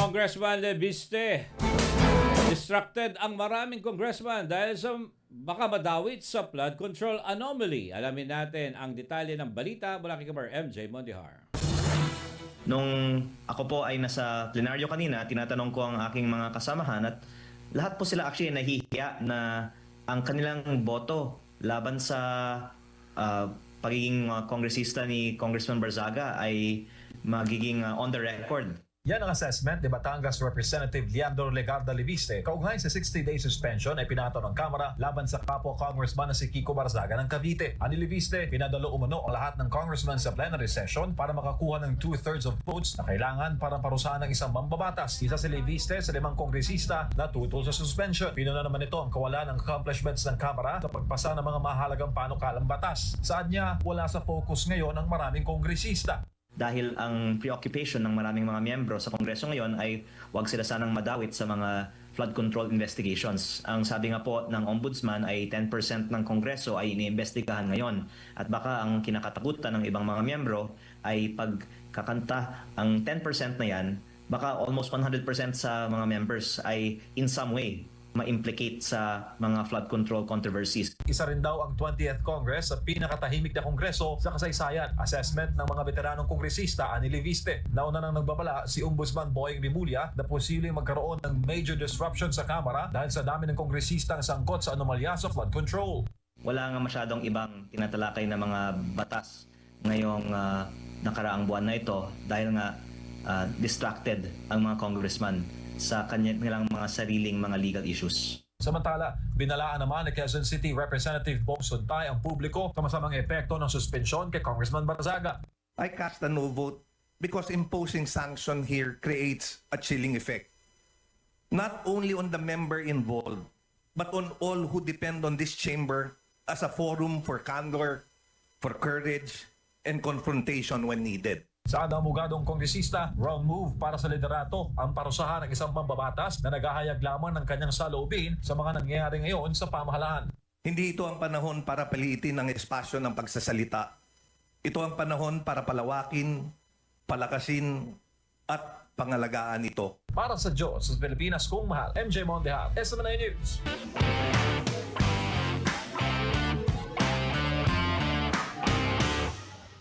Congressman Leviste. Distracted ang maraming congressman dahil sa baka madawit sa flood control anomaly. Alamin natin ang detalye ng balita mula kay Kabar MJ Mondihar. Nung ako po ay nasa plenaryo kanina, tinatanong ko ang aking mga kasamahan at lahat po sila actually nahihiya na ang kanilang boto laban sa pagiging kongresista ni Congressman Barzaga ay magiging on the record. Yan ang assessment ni Batangas Representative Leandro Legarda Leviste kaugnay sa 60-day suspension ay pinato ng Kamara laban sa kapwa congressman na si Kiko Barzaga ng Cavite. Ani Leviste, pinadalo umano ang lahat ng congressman sa plenary session para makakuha ng 2/3 of votes na kailangan para parusahan ng isang mambabatas. Isa si Leviste sa 5 kongresista na tutol sa suspension. Pinuna naman ito ang kawalan ng accomplishments ng Kamara sa pagpasa ng mga mahalagang panukalang batas. Saan niya wala sa focus ngayon ang maraming kongresista. Dahil ang preoccupation ng maraming mga miyembro sa Kongreso ngayon ay huwag sila sanang madawit sa mga flood control investigations. Ang sabi nga po ng Ombudsman ay 10% ng Kongreso ay iniimbestigahan ngayon. At baka ang kinakatakutan ng ibang mga miyembro ay pagkakanta ang 10% na yan, baka almost 100% sa mga members ay in some way ma-implicate sa mga flood control controversies. Isa rin daw ang 20th Congress sa pinakatahimik na kongreso sa kasaysayan. Assessment ng mga veteranong kongresista ani Leviste. Nauna nang nagbabala si Ombudsman Boying Rimulya na posibleng magkaroon ng major disruption sa Kamara dahil sa dami ng kongresistang sangkot sa anomalya sa flood control. Wala nga masyadong ibang tinatalakay na mga batas ngayong nakaraang buwan na ito dahil nga distracted ang mga congressman sa kanilang mga sariling mga legal issues. Samantala, binalaan naman ni Quezon City Representative Bong Suntay ang publiko sa masamang epekto ng suspensyon kay Congressman Barzaga. I cast a no vote because imposing sanction here creates a chilling effect. Not only on the member involved, but on all who depend on this chamber as a forum for candor, for courage, and confrontation when needed. Sa damugadong kongresista, wrong move para sa liderato ang parusahan ng isang mambabatas na naghahayag lamang ng kanyang saloobin sa mga nangyayari ngayon sa pamahalaan. Hindi ito ang panahon para paliitin ang espasyo ng pagsasalita. Ito ang panahon para palawakin, palakasin, at pangalagaan ito. Para sa Diyos, sa Pilipinas kung mahal, MJ Mondihar, SMNI News.